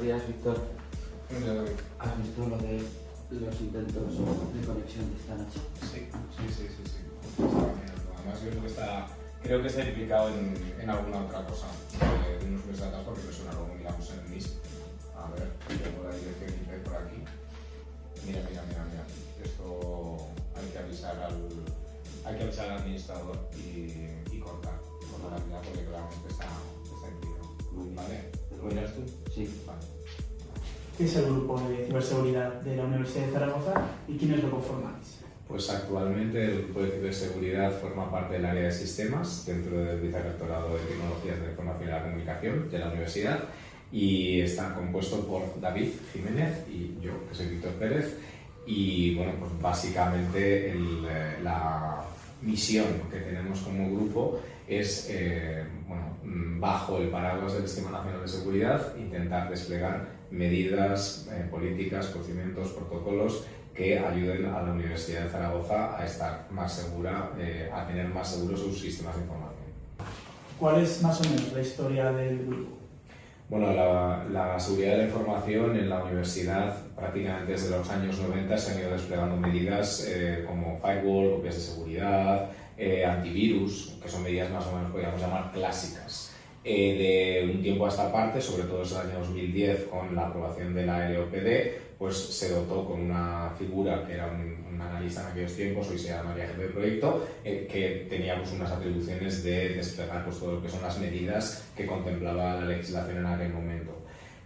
Buenos días, Víctor. Buenos días, David. ¿Has visto lo de los intentos de conexión de esta noche? Sí. Estaba mirando. Además, yo creo que está implicado en alguna otra cosa de unos meses atrás, porque me suena luego miramos en el MIS. A ver, tengo la dirección IP por aquí. Mira. Esto hay que avisar al administrador y cortar la realidad, porque claramente está implicado. Muy bien. ¿Vale? ¿Lo miras tú? Sí. Vale. ¿Qué es el grupo de ciberseguridad de la Universidad de Zaragoza y quiénes lo conformáis? Pues actualmente el grupo de ciberseguridad forma parte del área de sistemas dentro del Vicerrectorado de Tecnologías de la Información y la Comunicación de la universidad y está compuesto por David Jiménez y yo, que soy Víctor Pérez. Y bueno, pues básicamente la misión que tenemos como grupo es, bajo el paraguas del Sistema Nacional de Seguridad, intentar desplegar medidas, políticas, procedimientos, protocolos que ayuden a la Universidad de Zaragoza a estar más segura, a tener más seguros sus sistemas de información. ¿Cuál es más o menos la historia del grupo? Bueno, la seguridad de la información en la universidad prácticamente desde los años 90 se han ido desplegando medidas como firewall, copias de seguridad, antivirus, que son medidas más o menos, podríamos llamar, clásicas. De un tiempo a esta parte, sobre todo desde el año 2010, con la aprobación de la LOPD, pues se dotó con una figura que era un analista en aquellos tiempos, hoy se llamaría jefe de proyecto, que tenía pues, unas atribuciones de desplegar pues, todo lo que son las medidas que contemplaba la legislación en aquel momento.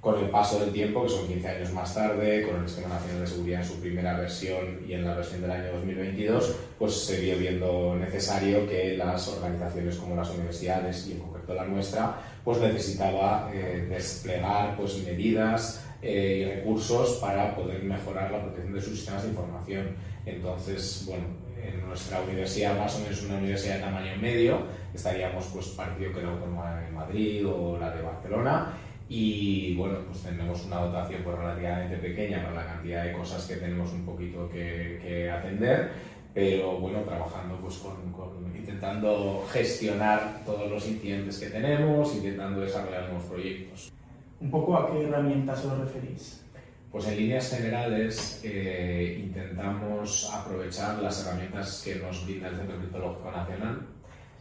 Con el paso del tiempo, que son 15 años más tarde, con el Sistema Nacional de Seguridad en su primera versión y en la versión del año 2022, pues se vio viendo necesario que las organizaciones como las universidades y en concreto la nuestra, pues necesitaba desplegar pues, medidas y recursos para poder mejorar la protección de sus sistemas de información. Entonces, bueno, en nuestra universidad, más o menos una universidad de tamaño medio, estaríamos pues parecido que la Autónoma de Madrid o la de Barcelona. Y bueno, pues tenemos una dotación pues, relativamente pequeña para la cantidad de cosas que tenemos un poquito que atender, pero bueno, trabajando pues intentando gestionar todos los incidentes que tenemos, intentando desarrollar nuevos proyectos. ¿Un poco a qué herramientas os referís? Pues en líneas generales intentamos aprovechar las herramientas que nos brinda el Centro Criptológico Nacional,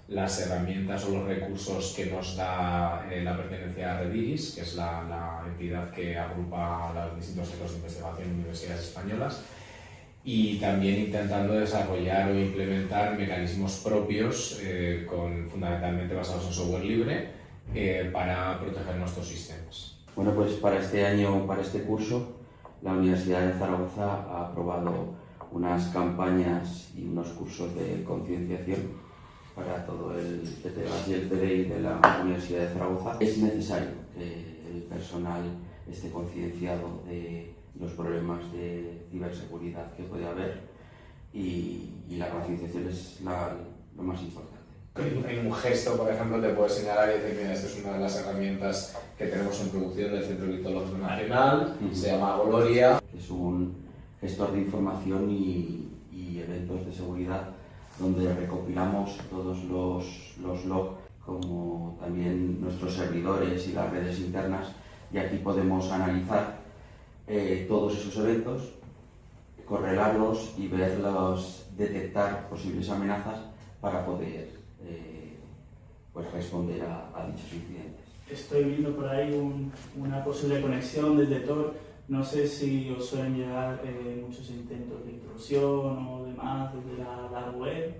las herramientas o los recursos que nos da la pertenencia a Rediris, que es la entidad que agrupa a los distintos centros de investigación en universidades españolas, y también intentando desarrollar o implementar mecanismos propios, fundamentalmente basados en software libre, para proteger nuestros sistemas. Bueno, pues para este año, para este curso, la Universidad de Zaragoza ha aprobado unas campañas y unos cursos de concienciación para todo el PTBAS y el PDI de la Universidad de Zaragoza. Es necesario que el personal esté concienciado de los problemas de ciberseguridad que puede haber y la concienciación es lo más importante. En un gesto, por ejemplo, te puedo señalar y decir, mira, esta es una de las herramientas que tenemos en producción del Centro Criptológico Nacional, se llama Gloria. Es un gestor de información y eventos de seguridad donde recopilamos todos los logs, como también nuestros servidores y las redes internas, y aquí podemos analizar todos esos eventos, correlarlos y detectar posibles amenazas para poder pues responder a dichos incidentes. Estoy viendo por ahí una posible conexión desde Tor. No sé si os suelen llegar muchos intentos de intrusión o demás desde la dark web.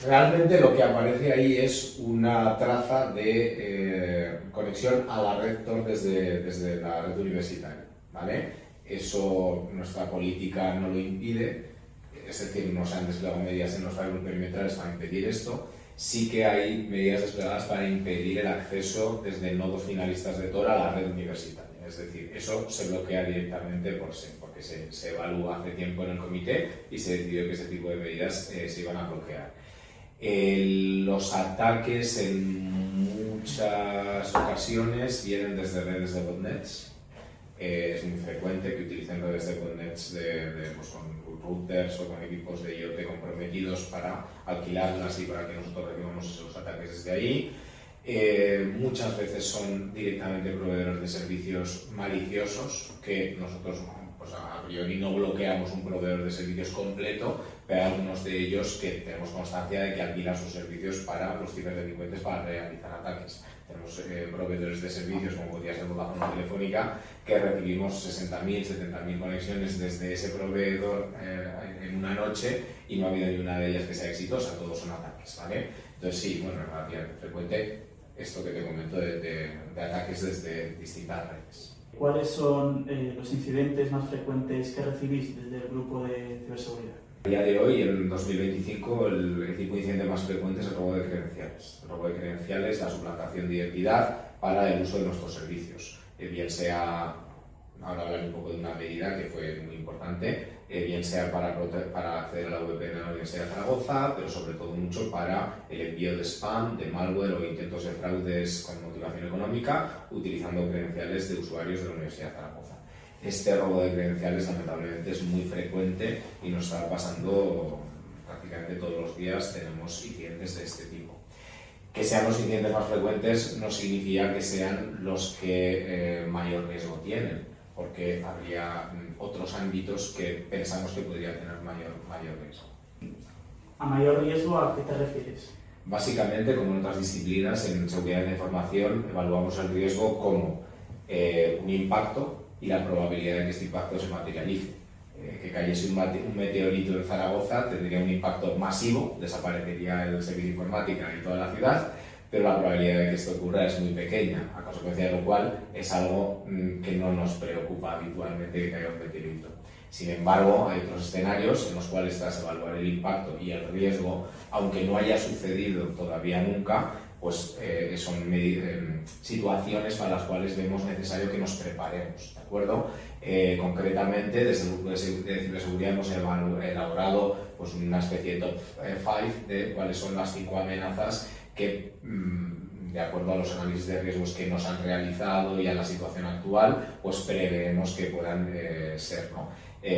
Realmente lo que aparece ahí es una traza de conexión a la red Tor desde la red universitaria, ¿vale? Eso nuestra política no lo impide, es decir, no se han desplegado medidas en los firewalls perimetrales para impedir esto. Sí que hay medidas desplegadas para impedir el acceso desde nodos finalistas de Tor a la red universitaria. Es decir, eso se bloquea directamente porque se evaluó hace tiempo en el comité y se decidió que ese tipo de medidas se iban a bloquear. Los ataques en muchas ocasiones vienen desde redes de botnets. Es muy frecuente que utilicen redes de botnets pues con routers o con equipos de IoT comprometidos para alquilarlas y para que nosotros recibamos esos ataques desde ahí. Muchas veces son directamente proveedores de servicios maliciosos que nosotros pues a priori no bloqueamos un proveedor de servicios completo, pero hay algunos de ellos que tenemos constancia de que alquilan sus servicios para los ciberdelincuentes para realizar ataques. Tenemos proveedores de servicios, como podría ser Vodafone Telefónica, que recibimos 60.000, 70.000 conexiones desde ese proveedor en una noche y no ha habido ni una de ellas que sea exitosa, todos son ataques, ¿vale? Entonces sí, bueno, es relativamente frecuente esto que te comento de ataques desde distintas redes. ¿Cuáles son los incidentes más frecuentes que recibís desde el grupo de ciberseguridad? A día de hoy, en 2025, el tipo de incidente más frecuente es el robo de credenciales. El robo de credenciales, la suplantación de identidad para el uso de nuestros servicios. Bien sea, ahora hablar un poco de una medida que fue muy importante, bien sea para acceder a la VPN de la Universidad de Zaragoza, pero sobre todo mucho para el envío de spam, de malware o intentos de fraudes con motivación económica, utilizando credenciales de usuarios de la Universidad de Zaragoza. Este robo de credenciales lamentablemente es muy frecuente y nos está pasando prácticamente todos los días, tenemos incidentes de este tipo. Que sean los incidentes más frecuentes no significa que sean los que mayor riesgo tienen, porque habría otros ámbitos que pensamos que podrían tener mayor riesgo. ¿A mayor riesgo a qué te refieres? Básicamente, como en otras disciplinas, en seguridad de la información evaluamos el riesgo como un impacto y la probabilidad de que este impacto se materialice. Que cayese un meteorito en Zaragoza tendría un impacto masivo, desaparecería el servicio de informática y toda la ciudad, pero la probabilidad de que esto ocurra es muy pequeña, a consecuencia de lo cual es algo que no nos preocupa habitualmente que caiga un meteorito. Sin embargo, hay otros escenarios en los cuales, tras evaluar el impacto y el riesgo, aunque no haya sucedido todavía nunca, pues son situaciones para las cuales vemos necesario que nos preparemos, ¿de acuerdo? Concretamente, desde el grupo de ciberseguridad hemos elaborado pues, una especie de top 5 de cuáles son las 5 amenazas que, de acuerdo a los análisis de riesgos que nos han realizado y a la situación actual, pues preveemos que puedan ser, ¿no?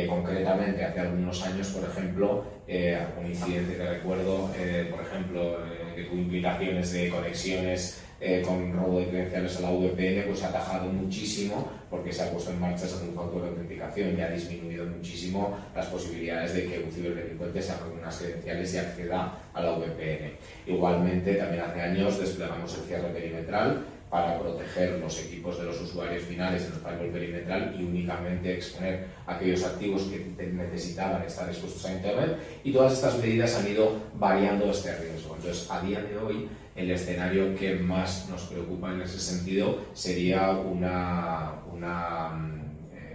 Concretamente, hace algunos años, por ejemplo, un incidente que recuerdo, por ejemplo, que tuvo implicaciones de conexiones con robo de credenciales a la VPN, pues se ha atajado muchísimo porque se ha puesto en marcha ese factor de autenticación y ha disminuido muchísimo las posibilidades de que un ciberdelincuente se robe unas credenciales y acceda a la VPN. Igualmente, también hace años desplegamos el cierre perimetral para proteger los equipos de los usuarios finales en el firewall perimetral y únicamente exponer aquellos activos que necesitaban estar expuestos a Internet, y todas estas medidas han ido variando este riesgo. Entonces, a día de hoy, el escenario que más nos preocupa en ese sentido sería una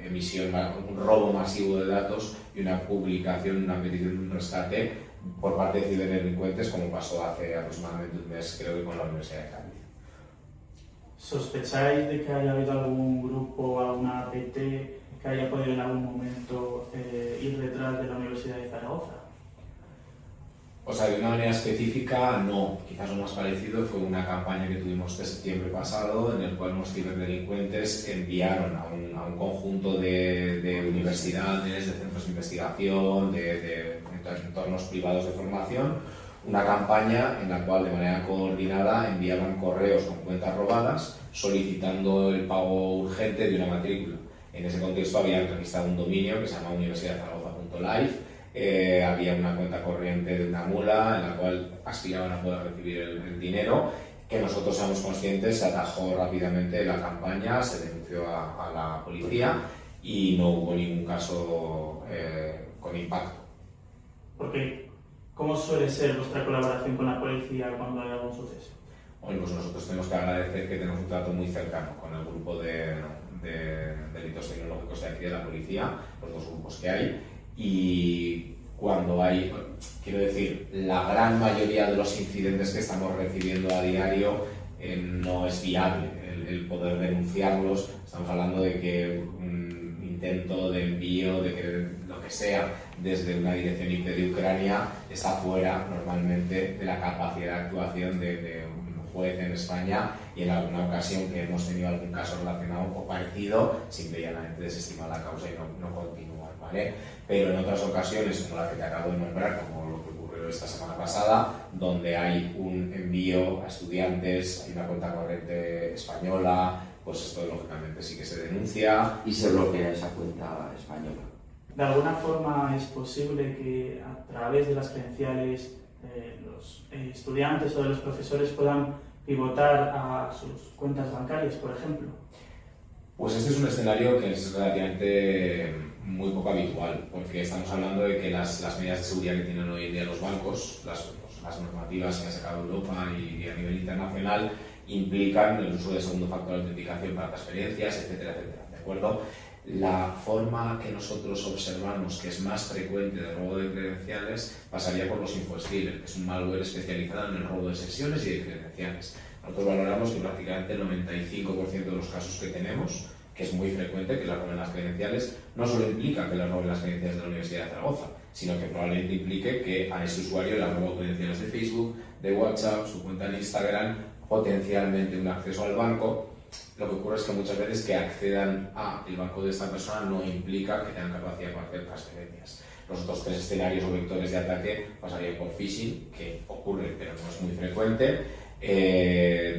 emisión, un robo masivo de datos y una publicación, una petición de un rescate por parte de ciberdelincuentes, como pasó hace aproximadamente un mes, creo que con la Universidad de Cádiz. ¿Sospecháis de que haya habido algún grupo, alguna APT que haya podido en algún momento ir detrás de la Universidad de Zaragoza? O sea, de una manera específica, no. Quizás lo más parecido fue una campaña que tuvimos de septiembre pasado, en el cual unos ciberdelincuentes enviaron a un conjunto de universidades, de centros de investigación, de entornos privados de formación, una campaña en la cual de manera coordinada enviaban correos con cuentas robadas solicitando el pago urgente de una matrícula. En ese contexto habían registrado un dominio que se llama universidaddezaragoza.live, había una cuenta corriente de una mula en la cual aspiraban a poder recibir el dinero, que nosotros seamos conscientes, se atajó rápidamente la campaña, se denunció a la policía y no hubo ningún caso con impacto. Porque, ¿cómo suele ser vuestra colaboración con la policía cuando hay algún suceso? Bueno, pues nosotros tenemos que agradecer que tenemos un trato muy cercano con el grupo de delitos tecnológicos de aquí de la policía, los dos grupos que hay, y cuando hay, quiero decir, la gran mayoría de los incidentes que estamos recibiendo a diario no es viable el poder denunciarlos. Estamos hablando de que un intento de envío, de que lo que sea, desde una dirección IP de Ucrania está fuera normalmente de la capacidad de actuación de un juez en España, y en alguna ocasión que hemos tenido algún caso relacionado o parecido, simplemente desestima la causa y no continúa, ¿vale? Pero en otras ocasiones, como la que te acabo de nombrar, como lo que ocurrió ocurrió esta semana pasada, donde hay un envío a estudiantes, hay una cuenta corriente española, pues esto lógicamente sí que se denuncia. Y se bloquea esa cuenta española. ¿De alguna forma es posible que a través de las credenciales los estudiantes o de los profesores puedan pivotar a sus cuentas bancarias, por ejemplo? Pues este es un escenario que es relativamente muy poco habitual, porque estamos hablando de que las medidas de seguridad que tienen hoy en día los bancos, las normativas que ha sacado Europa y a nivel internacional, implican el uso de segundo factor de autenticación para transferencias, etcétera, etcétera, ¿de acuerdo? La forma que nosotros observamos que es más frecuente de robo de credenciales pasaría por los infostealers, que es un malware especializado en el robo de sesiones y de credenciales. Nosotros valoramos que prácticamente el 95% de los casos que tenemos, que es muy frecuente que les roben las credenciales, no solo implica que les roben las credenciales de la Universidad de Zaragoza, sino que probablemente implique que a ese usuario le han robado credenciales de Facebook, de WhatsApp, su cuenta en Instagram, potencialmente un acceso al banco. Lo que ocurre es que muchas veces que accedan al banco de esta persona no implica que tengan capacidad para hacer transferencias. Los otros tres escenarios o vectores de ataque pasarían por phishing, que ocurre pero no es muy frecuente.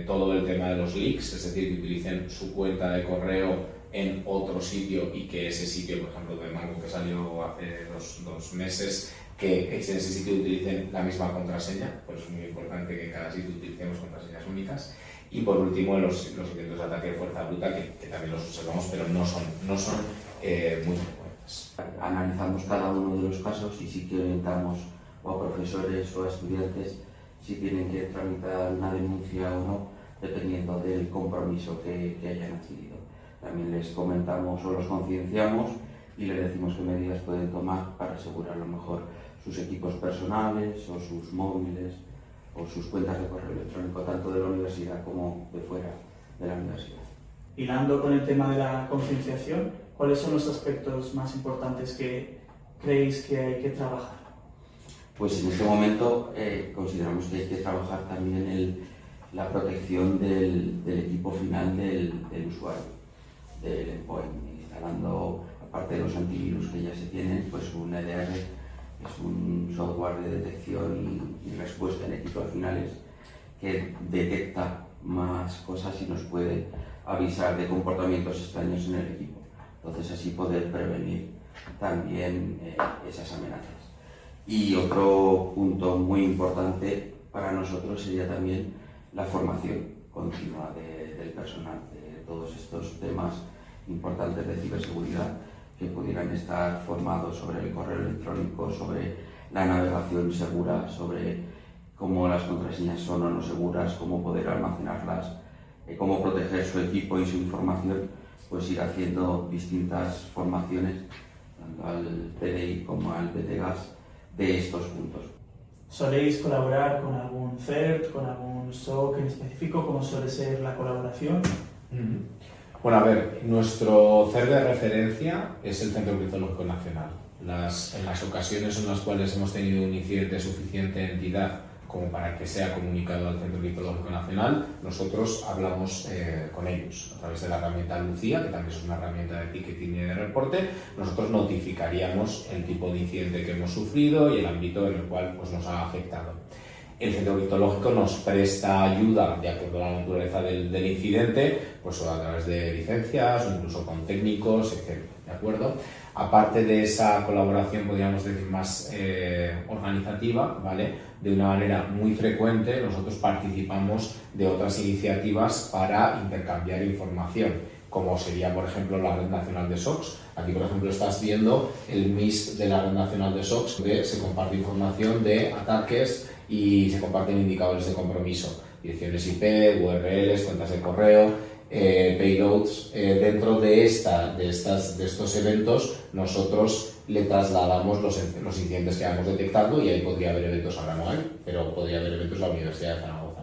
Todo el tema de los leaks, es decir, que utilicen su cuenta de correo en otro sitio y que ese sitio, por ejemplo, de Mango que salió hace dos meses, que en ese sitio utilicen la misma contraseña, pues es muy importante que cada sitio utilicemos contraseñas únicas. Y por último, los intentos de ataque de fuerza bruta, que también los observamos, pero no son muy frecuentes. Analizamos cada uno de los casos y sí que orientamos o a profesores o a estudiantes si tienen que tramitar una denuncia o no, dependiendo del compromiso que hayan adquirido. También les comentamos o los concienciamos y les decimos qué medidas pueden tomar para asegurar a lo mejor sus equipos personales o sus móviles o sus cuentas de correo electrónico, tanto de la universidad como de fuera de la universidad. Hilando con el tema de la concienciación, ¿cuáles son los aspectos más importantes que creéis que hay que trabajar? Pues en este momento consideramos que hay que trabajar también la protección del equipo final del usuario, del endpoint, instalando, aparte de los antivirus que ya se tienen, pues un EDR, es un software de detección y respuesta en equipos finales que detecta más cosas y nos puede avisar de comportamientos extraños en el equipo. Entonces así poder prevenir también esas amenazas. Y otro punto muy importante para nosotros sería también la formación continua del personal, de todos estos temas importantes de ciberseguridad, que pudieran estar formados sobre el correo electrónico, sobre la navegación segura, sobre cómo las contraseñas son o no seguras, cómo poder almacenarlas, cómo proteger su equipo y su información, pues ir haciendo distintas formaciones, tanto al PDI como al PTGAS, de estos puntos. ¿Soléis colaborar con algún CERT, con algún SOC en específico? ¿Cómo suele ser la colaboración? Bueno, a ver, nuestro CERT de referencia es el Centro Criptológico Nacional. En las ocasiones en las cuales hemos tenido un incidente suficiente entidad como para que sea comunicado al Centro Criptológico Nacional, nosotros hablamos con ellos a través de la herramienta Lucía, que también es una herramienta de ticketing y de reporte. Nosotros notificaríamos el tipo de incidente que hemos sufrido y el ámbito en el cual pues, nos ha afectado. El Centro Criptológico nos presta ayuda de acuerdo a la naturaleza del incidente, pues a través de licencias o incluso con técnicos, etc. ¿De acuerdo? Aparte de esa colaboración, podríamos decir, más organizativa, ¿vale? De una manera muy frecuente, nosotros participamos de otras iniciativas para intercambiar información, como sería, por ejemplo, la Red Nacional de SOCs. Aquí, por ejemplo, estás viendo el MIS de la Red Nacional de SOCs, donde se comparte información de ataques y se comparten indicadores de compromiso, direcciones IP, URLs, cuentas de correo, payloads. Dentro de estos eventos, nosotros le trasladamos los incidentes que vamos detectando y ahí podría haber eventos, ahora no hay, pero podría haber eventos en la Universidad de Zaragoza.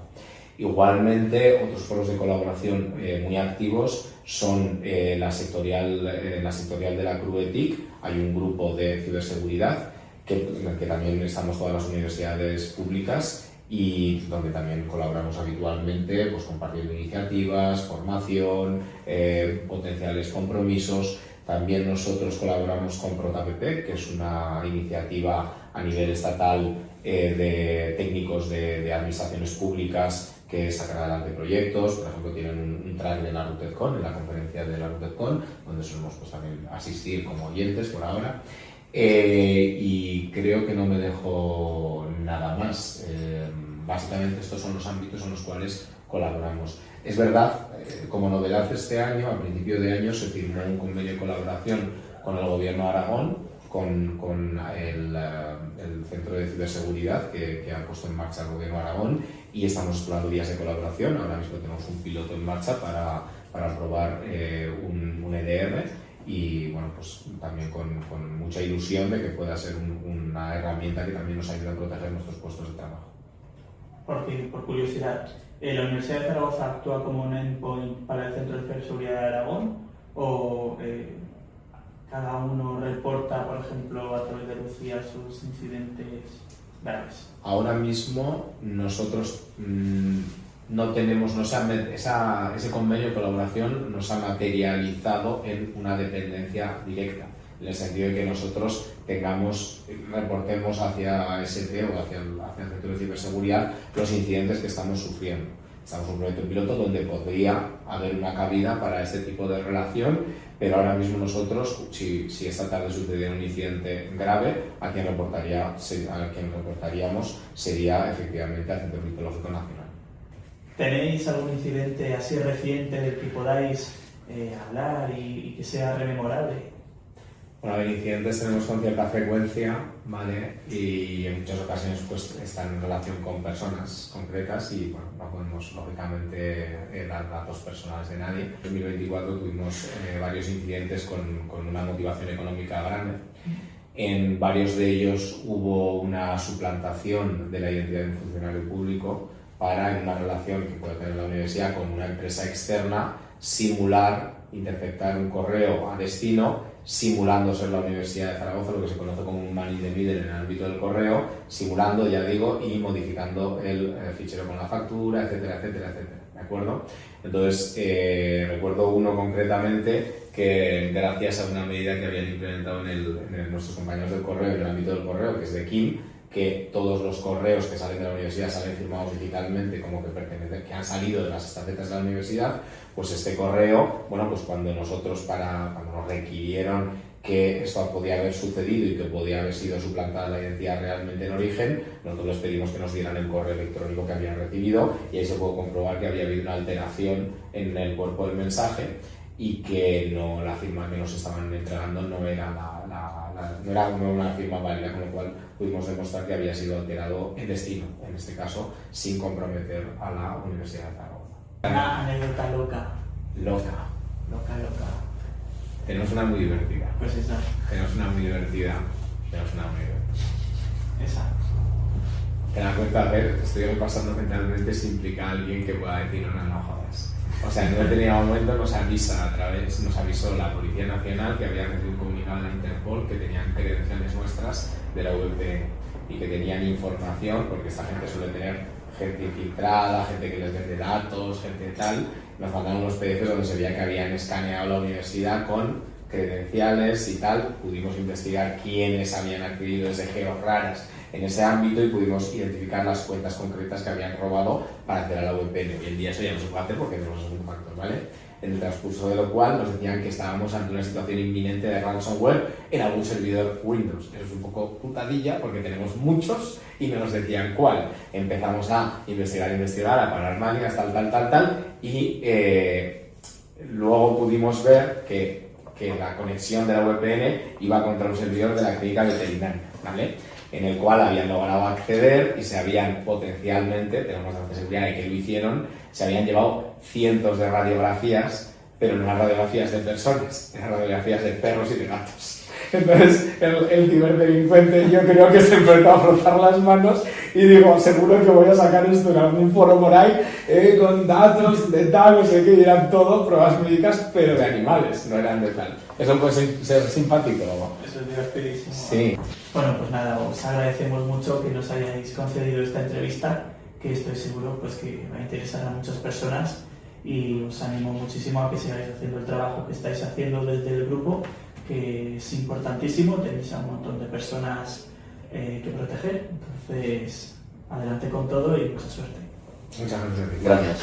Igualmente, otros foros de colaboración muy activos son la sectorial de la CRUETIC. Hay un grupo de ciberseguridad en el que también estamos todas las universidades públicas y donde también colaboramos habitualmente, pues compartiendo iniciativas, formación, potenciales compromisos. También nosotros colaboramos con ProtaPP, que es una iniciativa a nivel estatal de técnicos de administraciones públicas que sacan adelante proyectos. Por ejemplo, tienen un track de la RUTEDCon, en la conferencia de la RUTEDCon, donde solemos pues también asistir como oyentes por ahora. Y creo que no me dejo nada más. Básicamente estos son los ámbitos en los cuales colaboramos. Es verdad, como novedad este año, a principio de año se firmó un convenio de colaboración con el Gobierno de Aragón, con el Centro de Ciberseguridad que ha puesto en marcha el Gobierno de Aragón, y estamos explorando vías de colaboración. Ahora mismo tenemos un piloto en marcha para probar un EDR, y bueno, pues también con mucha ilusión de que pueda ser una herramienta que también nos ayude a proteger nuestros puestos de trabajo. Porque, por curiosidad, ¿la Universidad de Zaragoza actúa como un endpoint para el Centro de Ciberseguridad de Aragón? ¿O cada uno reporta, por ejemplo, a través de Lucía sus incidentes graves? Ahora mismo nosotros no tenemos, ese convenio de colaboración nos ha materializado en una dependencia directa, en el sentido de que nosotros reportemos hacia ST o hacia el Centro de Ciberseguridad los incidentes que estamos sufriendo. Estamos en un proyecto piloto donde podría haber una cabida para este tipo de relación, pero ahora mismo nosotros, si esta tarde sucediera un incidente grave, a quien reportaríamos sería efectivamente al Centro Criptológico Nacional. ¿Tenéis algún incidente así reciente del que podáis hablar y que sea rememorable? Bueno, incidentes tenemos con cierta frecuencia, ¿vale? Y en muchas ocasiones pues están en relación con personas concretas y bueno, no podemos lógicamente dar datos personales de nadie. En 2024 tuvimos varios incidentes con una motivación económica grande. En varios de ellos hubo una suplantación de la identidad de un funcionario público para, en una relación que puede tener la universidad con una empresa externa, interceptar un correo a destino, simulando ser la Universidad de Zaragoza, lo que se conoce como un man in the middle en el ámbito del correo, simulando, ya digo, y modificando el fichero con la factura, etcétera, etcétera, etcétera. ¿De acuerdo? Entonces, recuerdo uno concretamente que, gracias a una medida que habían implementado en nuestros compañeros del correo, en el ámbito del correo, que es de KIM, que todos los correos que salen de la universidad salen firmados digitalmente como que han salido de las estafetas de la universidad, pues este correo, bueno, pues cuando nos requirieron que esto podía haber sucedido y que podía haber sido suplantada la identidad realmente en origen, nosotros les pedimos que nos dieran el correo electrónico que habían recibido, y ahí se puede comprobar que había habido una alteración en el cuerpo del mensaje y que la firma que nos estaban entregando no era una firma válida, con lo cual pudimos demostrar que había sido alterado el destino, en este caso sin comprometer a la Universidad de Zaragoza. Una anécdota loca. Loca. Tenemos una muy divertida. Pues esa. Tenemos una muy divertida. Esa. Te das cuenta, a ver, estoy repasando mentalmente si implica a alguien que pueda decir no jodas. O sea, en un determinado momento nos avisó la Policía Nacional que había recibido un comunicado de la Interpol que tenían credenciales nuestras de la VPN y que tenían información, porque esta gente suele tener gente infiltrada, gente que les vende datos, gente tal. Nos mandaron unos PDFs donde se veía que habían escaneado la universidad con credenciales y tal. Pudimos investigar quiénes habían accedido desde geos raras en ese ámbito y pudimos identificar las cuentas concretas que habían robado para acceder a la VPN. Hoy en día eso ya no se puede hacer porque tenemos esos factores, ¿vale? En el transcurso de lo cual nos decían que estábamos ante una situación inminente de ransomware en algún servidor Windows. Eso es un poco putadilla porque tenemos muchos y no nos decían cuál. Empezamos a investigar, a parar máquinas, tal, y luego pudimos ver que la conexión de la VPN iba contra un servidor de la clínica veterinaria, ¿vale? En el cual habían logrado acceder y se habían potencialmente, tenemos la seguridad de que lo hicieron, se habían llevado cientos de radiografías, pero no eran radiografías de personas, eran radiografías de perros y de gatos. Entonces el ciberdelincuente, yo creo que se empezó a frotar las manos y digo, seguro que voy a sacar esto en algún foro por ahí, con datos de tal, no sé qué, y eran todo pruebas médicas, pero de animales, no eran de tal. Eso puede ser simpático, ¿no? Eso es divertidísimo. Sí. Bueno, pues nada, os agradecemos mucho que nos hayáis concedido esta entrevista, que estoy seguro pues que va a interesar a muchas personas, y os animo muchísimo a que sigáis haciendo el trabajo que estáis haciendo desde el grupo, que es importantísimo. Tenéis a un montón de personas que proteger. Entonces, adelante con todo y mucha suerte. Muchas gracias. Gracias.